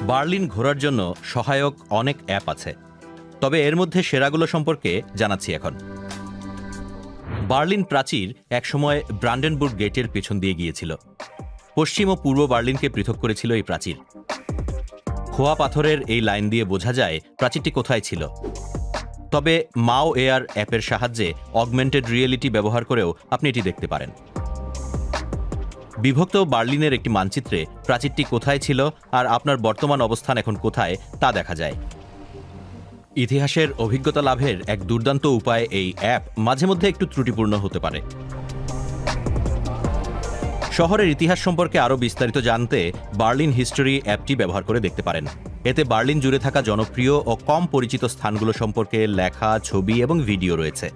Berlin ঘোরার জন্য সহায়ক অনেক অ্যাপ আছে, তবে এর মধ্যে সেরাগুলো সম্পর্কে জানাচ্ছি এখন। বার্লিন প্রাচীর একসময় ব্রান্ডেনবুর্গ গেটের পেছন দিয়ে গিয়েছিল। পশ্চিম ও পূর্ব বার্লিনকে পৃথক করেছিল এই প্রাচীর। খোয়া পাথরের এই লাইন দিয়ে বোঝা যায় প্রাচীরটি কোথায় ছিল। তবে মাও এয়ার অ্যাপের সাহায্যে অগমেন্টেড রিয়েলিটি ব্যবহার করেও আপনি এটি দেখতে পারেন। বিভক্ত বার্লিনের একটি মানচিত্রে প্রাচীরটি কোথায় ছিল আর আপনার বর্তমান অবস্থান এখন কোথায় তা দেখা যায়। ইতিহাসের অভিজ্ঞতা লাভের এক দুর্দান্ত উপায় এই অ্যাপ মাঝে মধ্যে একটু ত্রুটিপূর্ণ হতে পারে। শহরের ইতিহাস সম্পর্কে আরও বিস্তারিত জানতে বার্লিন হিস্টোরি অ্যাপটি ব্যবহার করে দেখতে পারেন। এতে বার্লিন জুড়ে থাকা জনপ্রিয় ও কম পরিচিত স্থানগুলো সম্পর্কে লেখা, ছবি এবং ভিডিও রয়েছে।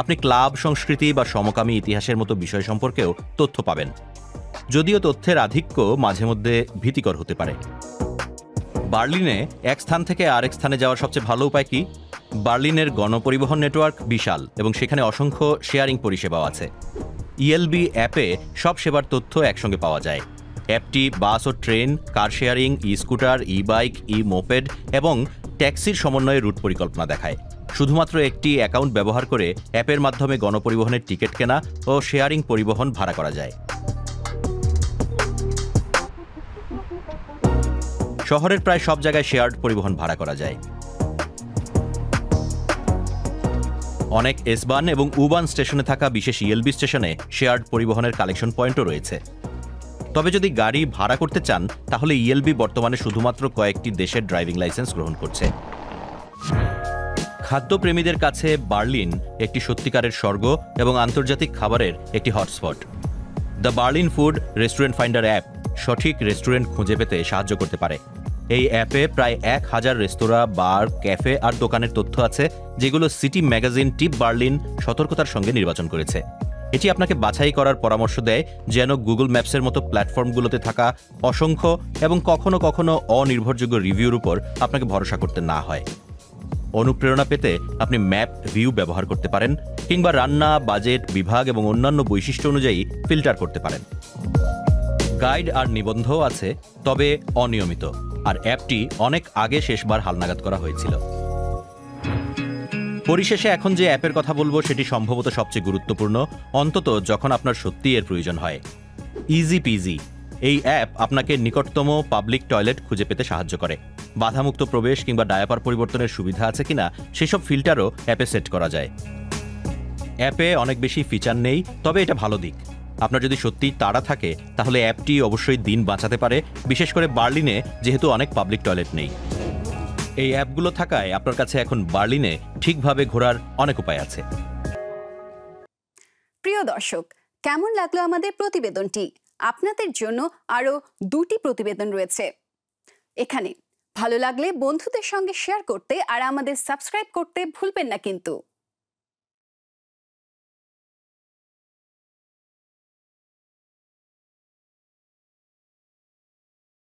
আপনি ক্লাব, সংস্কৃতি বা সমকামী ইতিহাসের মতো বিষয় সম্পর্কেও তথ্য পাবেন, যদিও তথ্যের আধিক্য মাঝে মধ্যে ভীতিকর হতে পারে। বার্লিনে এক স্থান থেকে আরেক স্থানে যাওয়ার সবচেয়ে ভালো উপায় কি? বার্লিনের গণপরিবহন নেটওয়ার্ক বিশাল এবং সেখানে অসংখ্য শেয়ারিং পরিষেবাও আছে। ইএলবি অ্যাপে সব সেবার তথ্য একসঙ্গে পাওয়া যায়। অ্যাপটি বাস ও ট্রেন, কার শেয়ারিং, ই স্কুটার, ই বাইক, ই মোপেড এবং ট্যাক্সির সমন্বয়ে রুট পরিকল্পনা দেখায়। শুধুমাত্র একটি অ্যাকাউন্ট ব্যবহার করে অ্যাপের মাধ্যমে গণপরিবহনের টিকিট কেনা ও শেয়ারিং পরিবহন ভাড়া করা যায়। শহরের প্রায় সব জায়গায় শেয়ার্ড পরিবহন ভাড়া করা যায়। অনেক এসবান এবং উবান স্টেশনে থাকা বিশেষ ইএলবি স্টেশনে শেয়ার্ড পরিবহনের কালেকশন পয়েন্টও রয়েছে। তবে যদি গাড়ি ভাড়া করতে চান তাহলে ইএলবি বর্তমানে শুধুমাত্র কয়েকটি দেশের ড্রাইভিং লাইসেন্স গ্রহণ করছে। খাদ্যপ্রেমীদের কাছে বার্লিন একটি সত্যিকারের স্বর্গ এবং আন্তর্জাতিক খাবারের একটি hotspot. The Berlin food restaurant finder app সঠিক রেস্টুরেন্ট খুঁজে পেতে সাহায্য করতে পারে। এই অ্যাপে প্রায় 1000 রেস্তোরাঁ, বার, ক্যাফে আর দোকানের তথ্য আছে, যেগুলো সিটি ম্যাগাজিন টিপ বার্লিন সতর্কতার সঙ্গে নির্বাচন করেছে। এটি আপনাকে বাছাই করার পরামর্শ দেয় যেন গুগল ম্যাপসের মতো প্ল্যাটফর্মগুলোতে থাকা অসংখ্য এবং কখনো কখনো অনির্ভরযোগ্য রিভিউর উপর আপনাকে ভরসা করতে না হয়। অনুপ্রেরণা পেতে আপনি ম্যাপ ভিউ ব্যবহার করতে পারেন কিংবা রান্না, বাজেট, বিভাগ এবং অন্যান্য বৈশিষ্ট্য অনুযায়ী ফিল্টার করতে পারেন। গাইড আর নিবন্ধও আছে, তবে অনিয়মিত, আর অ্যাপটি অনেক আগে শেষবার হালনাগাদ করা হয়েছিল। পরিশেষে এখন যে অ্যাপের কথা বলবো সেটি সম্ভবত সবচেয়ে গুরুত্বপূর্ণ, অন্তত যখন আপনার সত্যি এর প্রয়োজন হয়। ইজি পিজি এই অ্যাপ আপনাকে নিকটতম পাবলিক টয়লেট খুঁজে পেতে সাহায্য করে। বাধামুক্ত প্রবেশ কিংবা ডায়াপার পরিবর্তনের সুবিধা আছে কিনা সেসব ফিল্টারও অ্যাপে সেট করা যায়। অ্যাপে অনেক বেশি ফিচার নেই, তবে এটা ভালো দিক। আপনার যদি সত্যিই তাড়া থাকে তাহলে অ্যাপটি অবশ্যই দিন বাঁচাতে পারে, বিশেষ করে বার্লিনে যেহেতু অনেক পাবলিক টয়লেট নেই। এই অ্যাপগুলো থাকায় আপনার কাছে এখন বার্লিনে ঠিকভাবে ঘোরার অনেক উপায় আছে। প্রিয় দর্শক, কেমন লাগলো আমাদের প্রতিবেদনটি? আপনাদের জন্য আরো 2টি প্রতিবেদন রয়েছে এখানে। ভালো লাগলে বন্ধুদের সঙ্গে শেয়ার করতে আর আমাদের সাবস্ক্রাইব করতে ভুলবেন না কিন্তু।